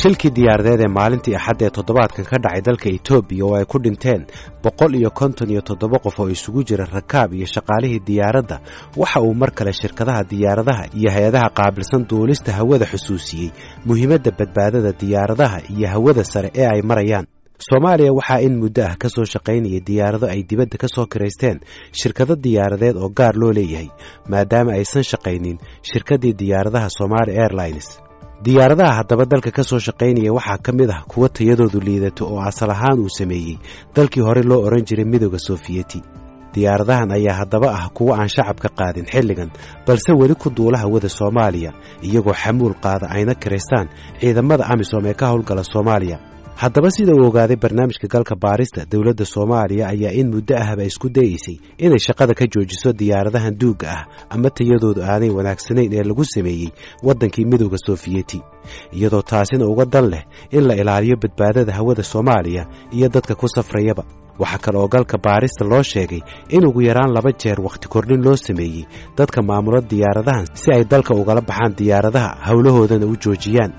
shilkii diyaaradeed ee maalintii axad ee toddobaadkan ka dhacay dalka Itoobiya oo ay ku dhinteen 157 qof oo isugu jira rakaab iyo shaqaalihii diyaaradda waxa uu mar kale shirkadaha diyaaradaha iyo hay'adaha qaabilsan duulista hawada xusuusiyey muhiimadda badbaadada diyaaradaha iyo hawada sare ee ay marayaan. Soomaaliya waxaa in muddo ah ka soo shaqaynaya diyaarado ay dibadda ka soo kireysteen shirkado diyaaradeed oo gaar loo leeyahay maadaama aysan shaqaynin shirkadii diyaaradaha Somali Airlines. diyaaradaha haddaba dalka ka soo shaqaynaya waxaa ka mid ah kuwa tayadoodu liidato oo asal ahaan uu sameeyey dalkii hore loo oran jiray midowga Sofiyeeti. diyaaradahan ayaa haddaba ah kuwa aan shacabka qaadin xilligan balse weli ku duula hawada Soomaaliya iyagoo xamuul qaada ayna kireystaan ciidamada AMISOM ee ka howlgala Soomaaliya. haddaba sida uu ogaaday barnaamijka galka baarista dawladda Soomaaliya ayaa in muddo ahba isku dayeysay inay shaqada ka joojiso diyaaradahan duuga ah ama tayadoodu aanay wanaagsanayn ee lagu sameeyey waddankii midowga Sofiyeeti iyadoo taasina uga dan leh in la ilaaliyo badbaadada hawada Soomaaliya iyo dadka ku safrayaba. waxaa kale oo galka baarista loo sheegay in ugu yaraan 2 jeer waqti kordhin loo sameeyey dadka maamula diyaaradahan si ay dalka ugala baxaan diyaaradaha hawlahoodana u joojiyaan.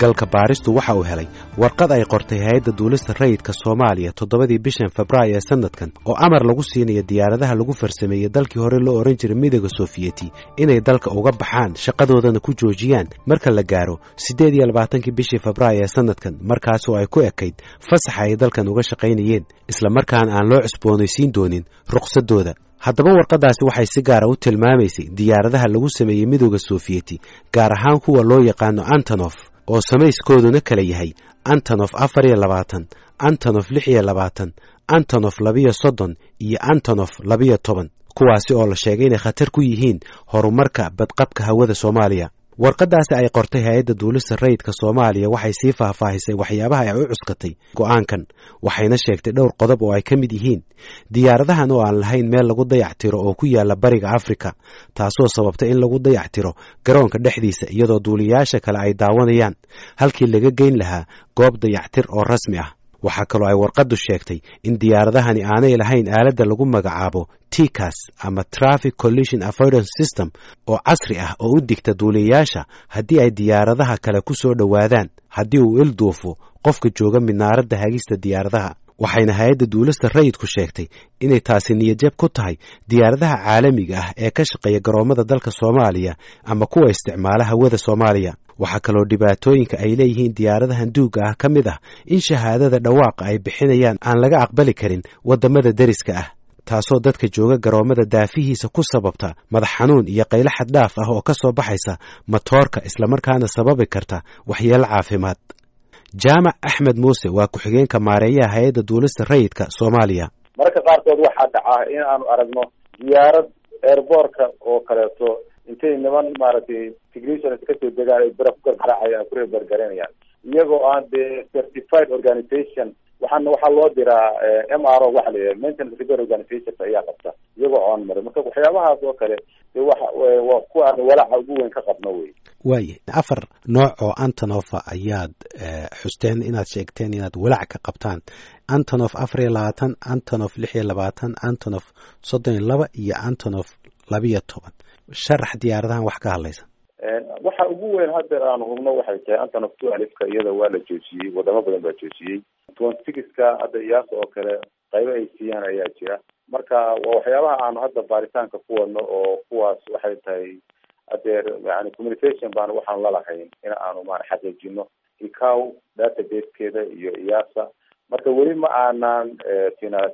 galka baaristu waxa uu helay warqad ay qortay hay'adda duulista rayidka Soomaaliya 7 bishan Febraayo ee sanadkan oo amar lagu siinayo diyaaradaha lagu farsameeyay dalkii hore loo oran jiray midowga Sofiyeeti inay dalka uga baxaan shaqadoodana ku joojiyaan marka la gaaro 28 bishii Febraayo ee sanadkan markaas oo ay ku ekayd fasax ay dalkan uga shaqaynayeen isla markaan aan loo cusboonaysiin doonin ruqsadooda. haddaba warqadaasi waxay si gaar ah u tilmaamaysay diyaaradaha lagu sameeyay midowga Sofiyeeti gaar ahaan kuwa loo yaqaan Antonov oo samayskooduna kala yahay Antonov 24, Antonov 26, Antonov 32 iyo Antonov 12 kuwaasi oo la sheegay inay khatar ku yihiin horumarka badqabka hawada Soomaaliya. warqadaasi ay qortay hay'adda duulista rayidka Soomaaliya waxay sii faahfaahisay waxyaabaha ay u cuskatay go'aankan waxayna sheegtay dhowr qodob oo ay ka mid yihiin diyaaradahan oo aan lahayn meel lagu dayactiro oo ku yaala bariga Afrika taasoo sababtay in lagu dayactiro garoonka dhexdiisa iyadoo duuliyaasha kale ay daawanayaan halkii laga geyn lahaa goob dayactir oo rasmi ah. waxaa kaloo ay warqaddu sheegtay in diyaaradahani aanay lahayn aaladda lagu magacaabo TCAS ama Traffic Collision Avoidance System oo casri ah oo u digta duuliyaasha haddii ay diyaaradaha kale ku soo dhowaadaan haddii uu ilduufo qofka jooga minaaradda hagista diyaaradaha. waxayna hay'adda duulista rayidku sheegtay inay taasi niyadjab ku tahay diyaaradaha caalamiga ah ee ka shaqeeya garoomada dalka Soomaaliya ama kuwa isticmaala hawada Soomaaliya. waxaa kaloo dhibaatooyinka ay leeyihiin diyaaradahan duuga ah ka mid ah in shahaadada dhawaaqa ay bixinayaan aan laga aqbali karin waddamada deriska ah taasoo dadka jooga garoomada daafihiisa ku sababta madax xanuun iyo qaylo xad dhaaf ah oo ka soo baxaysa matoorka islamarkaana sababi karta waxyeello caafimaad. jaamac axmed muuse waa ku-xigeenka maareeyaha hay'adda duulista rayidka Soomaaliya. marka qaarkood waxaa dhaca in aanu aragno diyaarad airbortka oo kaleeto intay niman maaragtay technicians ka soo degaan ay baraf gargaracayaan ku reebargaranayaan iyagoo aan certified organization waxaa loo diraa MRO waxa la yiraahdo maintenance repair organization ayaa qabta iyagoo aan marin. marka waxyaabahaas oo kale waa kuwa aan walaaca ugu weyn ka qabno wey. waaye 4 nooc oo Antonov ayaad xusteen inaad sheegteen inaad walaac ka qabtaan. Antonov 24, Antonov 26, Antonov 32 iyo Antonov 12. sharax diyaaradahan wax ka hadlaysan. waxa ugu weyn hadda aan hubno waxay tahay Antonov 2 iyada waa la joojiyey wadamo badan baa joojiyey. 26ka hadda iyaas oo kale qaybo ay siiyaan ayaa jira. marka waa waxyaabaha aan hadda baaritaanka ku wadno oo kuwaas waxay tahay adeer yani communication baan waxaan la lahayn in aanu xaqiijino ICAO database-keeda iyo iyaasa. marka weli ma aanan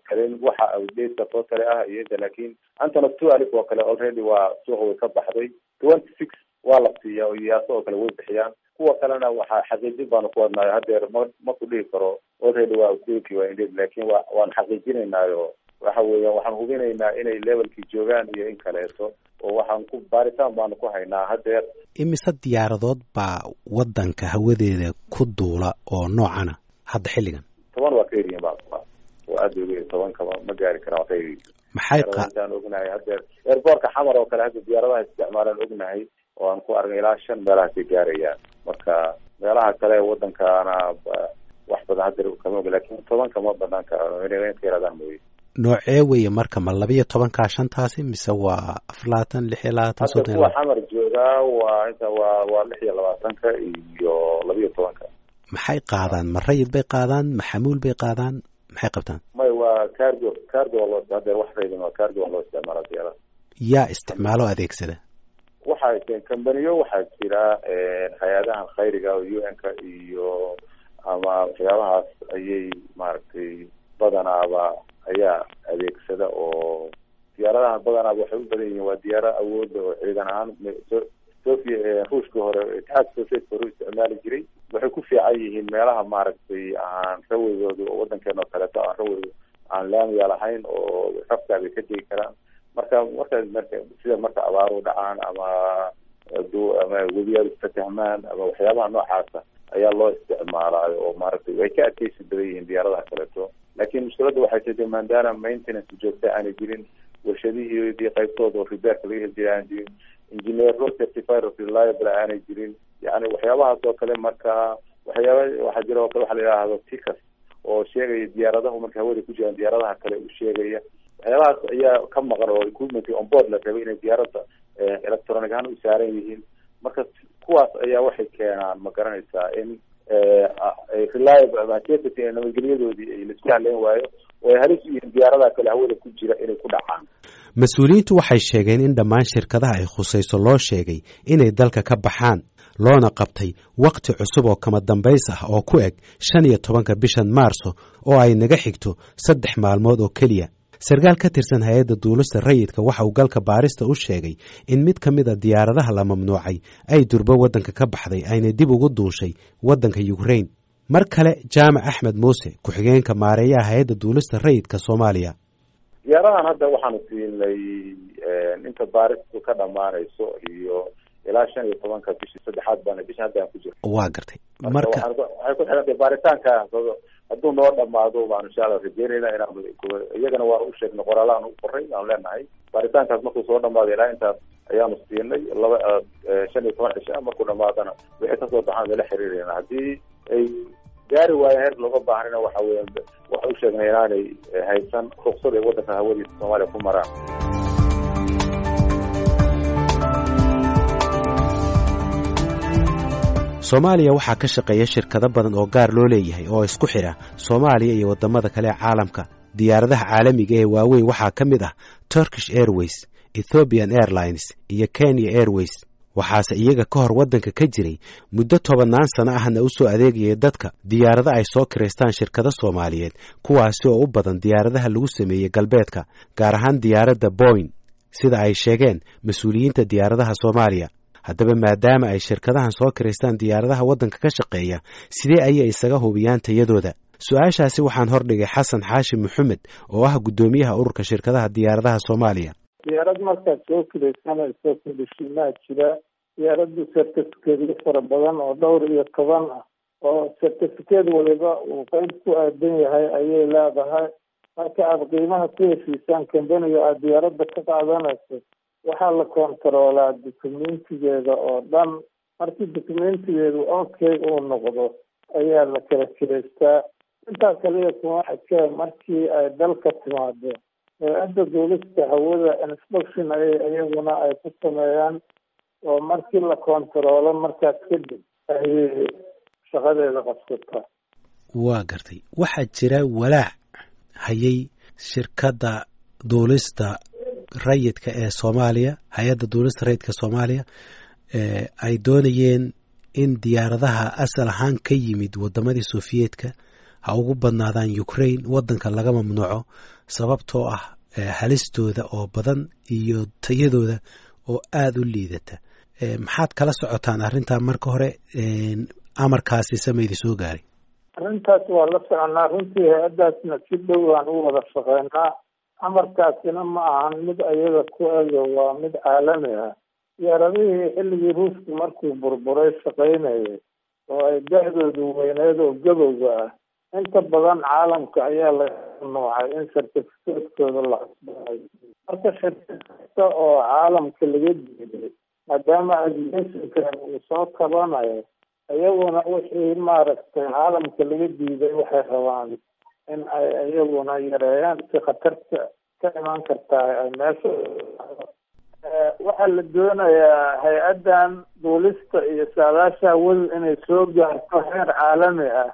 karin waxa update soo kale ah iyo laakiin Antonov 2 oo kale already waa suuqa ka baxday. 26 waa la siiyaa oo iyaasa oo kale way bixiyaan. kuwa kalena waxa xaqiijin baan ku wadnaa hadeer ma ku dhihi karo already waa update waa indheed laakiin waan xaqiijinaynaayo waxa weeyaan waxaan hubinaynaa inay levelkii joogaan iyo in kaleeto oo waxaan ku baaritaan baan ku haynaa hadeer. imise diyaaradood baa waddanka hawadeeda ku duula oo noocana hadda xilligan? 10 waa ka yaryihiin baa aad ugu 10 kama ma gaari karaan qayb. maxay qaadaan ognahay hadeer airportka xamar oo kale hadda diyaaradaha isticmaalaan ognahay oo aan ku aragnay ilaa 5 meelaha ay gaarayaan. marka meelaha kale waddankana wax badan hadeer kama oga laakiin 10 kama banaanka inay ka yaraadaan mooyee. noocee weeye marka ma 12 shantaasi mise waa 24, 26, waa xamar joogaa waa inta waa 26 iyo 12. maxay qaadaan? ma rayid bay qaadaan, ma xamuul bay qaadaan, maxay qabtaan? may waa cargo loo hadda wax raydin waa cargo loo isticmaala diyaarada. yaa isticmaalo adeegsada? waxaa kambaniyo waxaa jira hay-adahan khayriga oo UN-ka iyo ama waxyaabahaas ayay maaragtay badanaaba ayaa adeegsada, oo diyaaradahan badanaaba waxay u badan yihiin waa diyaarad awoodda oo ciidan ahaan ruushka hore itixaadka soviyetka hore u isticmaali jiray. waxay ku fiican yihiin meelaha maaragtay aan rawigooda oo wadankeena oo kaleeto aan rawig aan laamiya lahayn oo rafkaabay ka degi karaan. marka sida marka abaaru dhacaan ama webiyaal ifatahmaan ama waxyaabaha noocaasa ayaa loo isticmaalaayo oo maaragtay way ka adkeysi badan yihiin diyaaradaha kaleeto. laakiin mushkiladda waxay tahay maadaama maintenance joogta aanay jirin, warshadihii qaybtooda oo repairka laga heli jiray aan jirin, engineer certified of reliable aanay jirin, yani waxyaabahaas oo kale. marka waxaa jira oo kale waxa la yidhaahdo tickers oo sheegaya diyaaradahu marka hawada ku jiraan diyaaradaha kale u sheegaya. waxyaabahaas ayaa ka maqan oo equipment on board la rabay inay diyaaradda electronic ahaan u saaran yihiin. marka kuwaas ayaa waxay keenaan ma garanaysaa in reliable nabadgelyadoodii ay laisku haleyn waayo oo ay halis u yihiin diyaaradaha kale hawada ku jira inay ku dhacaan. mas-uuliyiintu waxay sheegeen in dhammaan shirkadaha ay khusayso loo sheegay inay dalka ka baxaan, loona qabtay wakhti cusub oo kama dambays ah oo ku eg 15 bishan Maarso oo ay naga xigto 3 maalmood oo keliya. sarkaal ka tirsan hay-adda duulista rayidka waxa uu galka baarista u sheegay in mid ka mid a diyaaradaha la mamnuucay ay durbo waddanka ka baxday ayna dib ugu duushay waddanka Ukraine. mar kale Jaamac Axmed Muuse, ku-xigeenka maareeyaha hay-adda duulista rayidka Soomaaliya. diyaaradahan hadda waxaanu siinay inta baaristu ka dhamaanayso iyo ilaa 15 bishii saddexaad baan bisha hadda ku jiro. waa gartay. marka waxay ku xiran tahay baaritaanka hadduu noo dhamaado baan insha Allah rajaynaynaa inaan iyagana waa u sheegnay qoraalaan u qoray aan leenahay. baaritaankaas markuu soo dhamaado ilaa intaas ayaanu siinay 15 cisho. markuu dhamaadana wixii ka soo baxaan la xiriirayna. haddii ay gaari waayo heer looga baahnina waxa u sheegnay inaanay haysan ruqsad ay waddanka hawadiisa Soomaaliya ku maraan. Soomaaliya waxaa ka shaqeeya shirkado badan oo gaar loo leeyahay oo isku xira Soomaaliya iyo wadamada kale ee caalamka. diyaaradaha caalamiga ee waaweyn waxaa ka mid ah Turkish Airways, Ethiopian Airlines iyo Kenya Airways. waxaase iyaga ka hor waddanka ka jiray muddo 10 sano ahna u soo adeegaya dadka diyaarada ay soo kireystaan shirkado Soomaaliyeed, kuwaasi oo u badan diyaaradaha lagu sameeyay galbeedka, gaar ahaan diyaaradda Boeing, sida ay sheegeen mas-uuliyiinta diyaaradaha Soomaaliya. haddaba maadaama ay shirkadahan soo kireystaan diyaaradaha waddanka ka shaqeeya, sidee ayay isaga hubiyaan tayadooda? su-aashaasi waxaan hordhigay Xasan Xaashi Maxamed oo ah guddoomiyaha ururka shirkadaha diyaaradaha Soomaaliya. diyaarad markaad soo kireysanayso kondishiinaha jira, diyaaraddu certificate fara badan oo dhowr iyo 10 ah oo certificate waliba uu qayb ku aadan yahay ayay leedahay. marka aada qiimaha ku heshiisaan kambaniga aada diyaaradda ka qaadanayso, waxaa la kontaroolaa dokumentigeeda oo dhan. markii dokumentigeedu okay uu noqdo ayaa la kala kireystaa. intaa kaliya kuma xigee markii ay dalka timaado hay-adda duulista hawada inspection iyaguna ay ku sameeyaan, oo markii la kontaroolo markaas kadib ayay shaqadeeda qabsataa. waa gartay. waxaa jira walaac hayay shirkadda duulista rayidka ee Soomaaliya, hay-adda duulista rayidka Soomaaliya, ay doonayeen in diyaaradaha asal ahaan ka yimid wadamadii Soofiyeedka ha ugu badnaadaan Ukraine waddanka laga mamnuuco sababtoo ah halistooda oo badan iyo tayadooda oo aad u liidata. maxaad kala socotaan arrintaa? marka hore amarkaasi sameeyay soo gaaray. arrintaas waa la soconaa runtii, hay-addaasna si dhow aan u wada shaqeynaa. amarkaasina ma ahan mid ayaga ku ego, waa mid caalami ah. diyaaradihii xilligii ruushku markuu burburay shaqaynayay oo ay da-doodu weyneed oo gabowga ah, inta badan caalamka ayaa la mamnuucay in certificate-kooda la cusbay. marka shirkada oo caalamka laga diiday, maadaama aviationka uu soo kabanayo, iyaguna wixii maaragtay caalamka laga diiday waxay rabaan in ay iyaguna yareeyaan si khatarta ka imaan kartaa ay meesha. waxaa la doonayaa hay-addan duulista iyo saadaasha hawada inay soo gaarto heer caalami ah.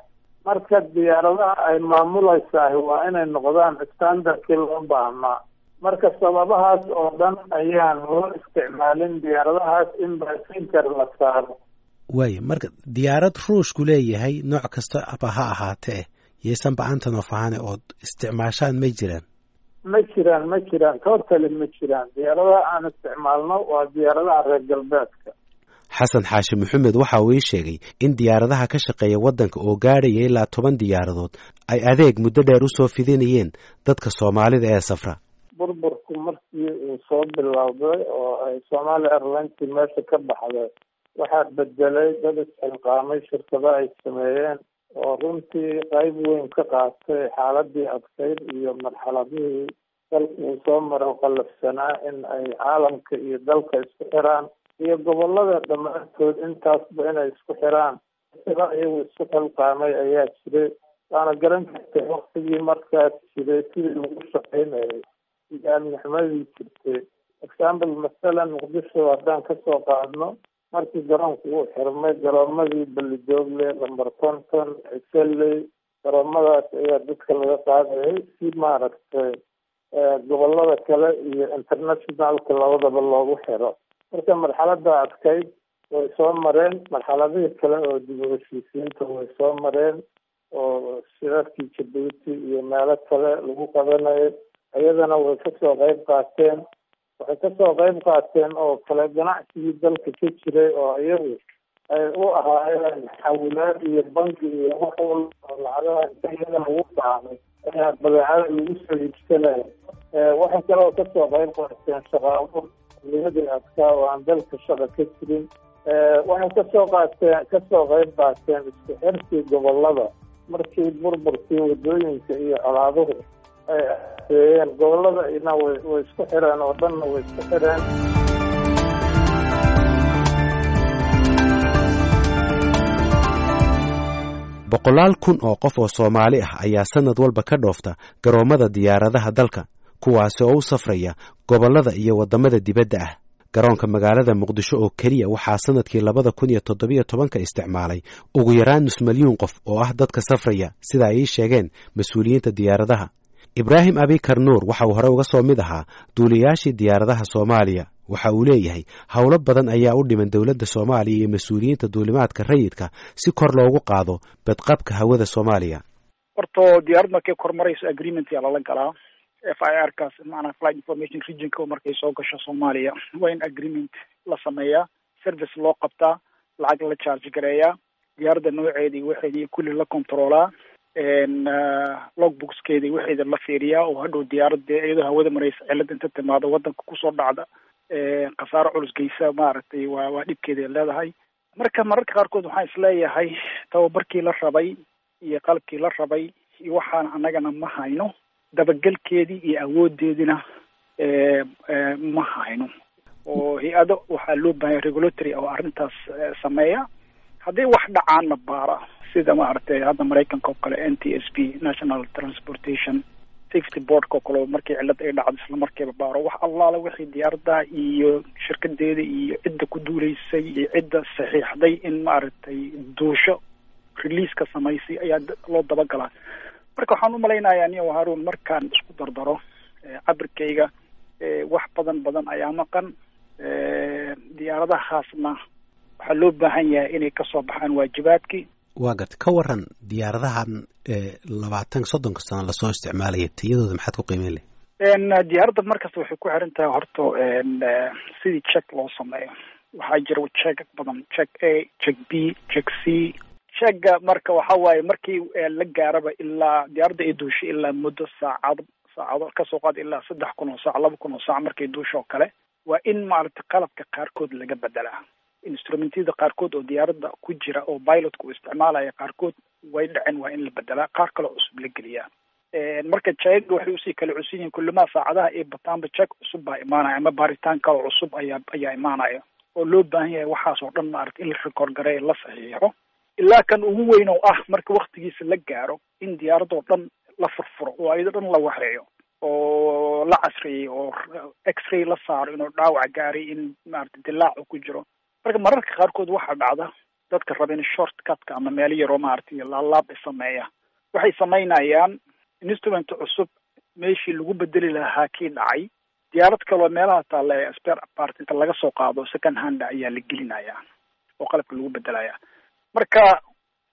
marka diyaaradaha ay maamulaysaah waa inay noqdaan standardkii loo baahnaa. marka sababahaas oo dhan ayaan loo isticmaalin diyaaradahaas in baasinjar la saaro. waaya marka diyaarad ruushku leeyahay nooc kasta aba ha ahaatee yaysanba antonof ahane ood isticmaashaan may jiraan? ma jiraan tootali ma jiraan. diyaaradaha aan isticmaalno waa diyaaradaha reer galbeedka. xasan xaashi maxamed waxa uu ii sheegay in diyaaradaha ka shaqeeya waddanka oo gaadhaya ilaa 10 diyaaradood ay adeeg muddo dheer u soo fidinayeen dadka Soomaalida ee safra. burburku markii uu soo bilowday oo ay Somali Airlines meesha ka baxday waxaa bedelay dad isxilqaamay shirkado ay sameeyeen oo runtii qayb weyn ka qaatay xaaladii adkeyd iyo marxaladihii dalka uu soo maray qallafsanaa in ay caalamka iyo dalka isku xiraan iyo gobolada dhammaantood intaasba inay isku xiraan. sida iyagu isku xilqaamay ayaa jiray, waana garan kartay waktigii markaas jiray sidii lagu shaqaynayay iyo amnixmadii jirtay. example masalan muqdisho haddaan kasoo qaadno, markii garoonku uu xirmay garoomadii Balidoogle, Lambar Konton, Iseley, garoomadaas ayaa dadka laga qaadayay si maaragtay gobolada kale iyo internationalka labadaba loogu xiro. marka marxalada adkeyd way soo mareen, marxaladihii kale oo dib u heshiisiinta way soo mareen oo shirarkii Djibouti iyo meelo kale lagu qabanayay ayadana way kasoo qayb qaateen. waxay kasoo qayb qaateen oo kale ganacsigii dalka ka jiray oo iyagu ay u ahaayeen xawilaad iyo bangi iyo wax walba oo lacagaha intayada lagu qaamay ayaa badeecada lagu soo iibsanaya. waxay kaloo kasoo qayb qaateen shaqaabo xiliyadii adkaa oo aan dalka shaqa ka jirin. waxay kasoo qayb qaateen isku xirkii gobolada markii burburkii wadooyinka iyo colaaduhu ay aseeyeen. gobolada ina way isku xireen oo dhanna way isku xireen. boqolaal kun oo qof oo Soomaali ah ayaa sanad walba ka dhoofta garoomada diyaaradaha dalka, kuwaasi oo u safraya gobolada iyo wadamada dibadda ah. garoonka magaalada Muqdisho oo kaliya waxaa sanadkii 2017 isticmaalay ugu yaraan 5 milyan qof oo ah dadka safraya, sida ay sheegeen mas'uuliyiinta diyaaradaha. Ibrahim Abikar Nuur waxa uu hore uga soo mid ahaa duuliyaashii diyaaradaha Soomaaliya. waxa uu leeyahay hawlo badan ayaa u dhiman dawladda Soomaaliya iyo mas'uuliyiinta duulimaadka rayidka si kor loogu qaado badqabka hawada Soomaaliya. horto diyaarad markay kormarayso agreement yaa lala galaa FIR kaas macna flight information region ka markay soo gasho Soomaaliya waa in agreement la sameeyaa, service loo qabtaa, lacag la charge gareeyaa, diyaaradda nooceedii waxeedii kulli la controlaa, logbookskeedii waxeeda la fiiriyaa oo hadhow diyaaradda iyadoo hawada maraysa cilad inta timaado wadanka kusoo dhacda khasaaro culus geysa maaragtay waa dhibkeeda leedahay. mararka qaarkood waxaan isleeyahay tababarkii la rabay iyo qalabkii la rabay iyo waxaan annagana ma hayno, dabagelkeedii iyo awoodeedina ma hayno. oo hay-ado waxaa loo baahay regulatory oo arrintaas sameeya. hadday wax dhacaanna baara sida maaragtay hadda Mareykanka oo kale NTSB National Transportation Safety Board oo kale markii cilad ay dhacdo isla markiiba baaro wax allaala wixii diyaaradda iyo shirkadeeda iyo cidda ku duuleysay iyo cidda saxiixday in maaragtay duusho release ka samaysay ayaa loo dabagalaa. marka waxaan u malaynayaa aniga Haruun markaan isku dardaro cabirkayga wax badan ayaa maqan. diyaaradahaasna waxaa loo baahan yahay inay kasoo baxaan waajibaadkii. waa gartay ka waran diyaaradahan 20-30 sano lasoo isticmaalaya tayadooda maxaad ku qiimeyn leh? diyaaradda markasta waxay ku xiran tahay horto sidii check loo sameeyo. waxaa jira check badan, check A, check B, check C. checkga marka waxa waaye markii la gaaraba ilaa diyaaradda ay duushay ilaa muddo saacado kasoo qaad ilaa 3,000 oo saac 2,000 oo saac markay duusho kale waa in maaragtay qalabka qaarkood laga bedelaa. instrumentyada qaarkood oo diyaaradda ku jira oo pilotku uu isticmaalaya qaarkood way dhaceen waa in la bedelaa, qaar kale cusub la geliyaa. marka check waxay usii kala cusub yihiin kullama saacadaha ay bataanba check cusub baa imaanaya ama baaritaan kale cusub ayaa imaanaya oo loo baahan yahay waxaas oo dhan maaragtay in la record gareeyo la saxiixo ilaa kan ugu weyn oo ah marka waqtigiisa la gaaro in diyaaradoo dhan la furfuro oo ayada dhan la waxreeyo oo la casriyey oo x-ray la saaro inuu dhaawac gaaray in maaragtay dilaac ku jiro. marka mararka qaarkood waxaa dhacda dadka raba in shortcutka ama meel yaroo maaragtay laalaab sameeya waxay samaynayaan instrument cusub meeshii lagu bedeli lahaa kii dhacay diyaarad kaloo meelaha taalla ee spare part inta laga soo qaado second hand ayaa la gelinayaa oo qalabka lagu bedelayaa. marka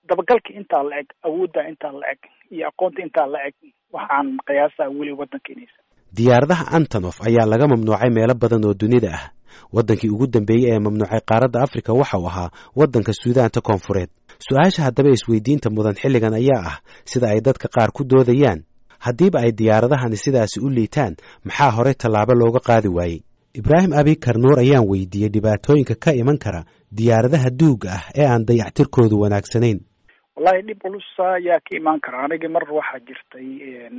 dabagalka intaa la eg, awoodda intaa la eg iyo aqoonta intaa la eg waxaan qiyaasaa weli waddankeeniisa. diyaaradaha Antonov ayaa laga mamnuucay meelo badan oo dunida ah. waddankii ugu dambeeyey ee mamnuucay qaaradda Afrika waxa uu ahaa waddanka Suudaanta Koonfureed. su-aasha haddaba isweydiinta mudan xilligan ayaa ah sida ay dadka qaar ku doodayaan haddiiba ay diyaaradahani sidaasi u liitaan maxaa horey tallaabo looga qaadi waayey. Ibraahim Abikar Nuur ayaan weydiiyey dhibaatooyinka ka iman kara diyaaradaha duuga ah ee aan dayactirkoodu wanaagsanayn. wallahi dhib culus ayaa ka imaan kara. aniga mar waxaa jirtay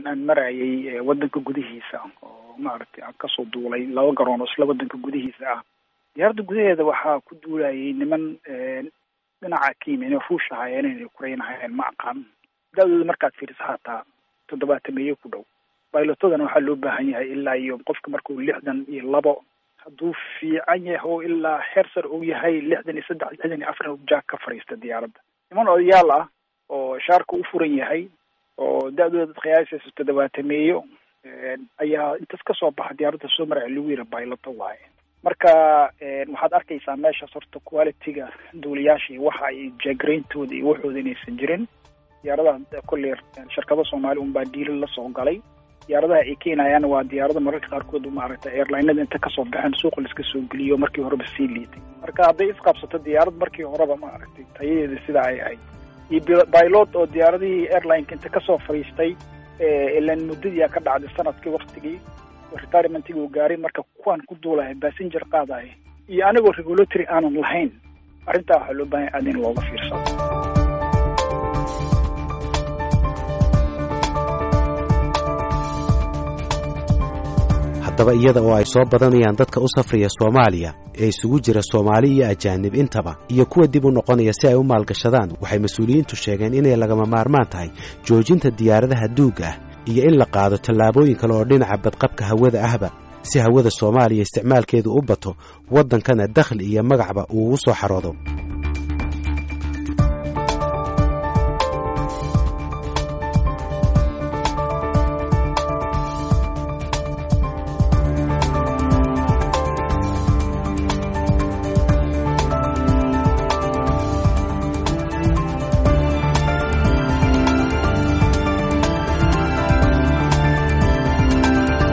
aan marayay waddanka gudihiisa oo maaragtay aan kasoo duulay 2 garoon oo isla waddanka gudihiisa ah. diyaaradda gudaheeda waxaa ku duulayay niman dhinaca kiimina ruush ahaayeen inay Ukraine ahaayeen ma aqaan. dawladda markaad fiiriso hataa 70 ku dhow. baylotadana waxaa loo baahan yahay ilaa iyo qofka markuu 62 hadduu fiican yahay oo ilaa heersar uu yahay 63 64 uu jaak ka fariista diyaaradda. niman odayaal ah oo shaarka u furan yahay oo da'dooda qiyaasaysa 70 ayaa intaas ka soo baxa diyaaradda soo maray lagu yiri bayloto waaye. marka waxaad arkaysaa meesha horta quality-ga duuliyaashii waxa ay jeegreentooda iyo waxooda inaysan jirin. diyaaradaha kulli shirkado Soomaali baa diilal la soo galay. diyaaradaha ay keenayaan waa diyaarada mararka qaarkood maaragtay airline-nada inta ka soo baxeen suuqa la iska soo geliyo markii horeba sii liitay. marka hadday isqabsato diyaarad markii horeba maaragtay tayadeeda sida ay ahayd iyo pilot oo diyaaradii airline inta ka soo fariistay ilaan muddadii ka dhacday sanadkii waqtigii retirement-ii uu gaaray marka kuwan ku duulay passenger qaadaay iyo anigoo regulatory aanan lahayn arrintaa waxaa loo baahan yahay in looga fiirsado. haddaba iyada oo ay soo badanayaan dadka u safraya Soomaaliya ee isugu jira Soomaali iyo ajaanib intaba iyo kuwa dib u noqonaya si ay u maalgashadaan waxay mas'uuliyiintu sheegeen inay lagama maarmaan tahay joojinta diyaaradaha duuga ah iyo in la qaado tallaabooyin kale oo dhinaca badqabka hawada ahba si hawada Soomaaliya isticmaalkeedu u bato waddankana dakhli iyo magacba uu ugu soo xaroodo.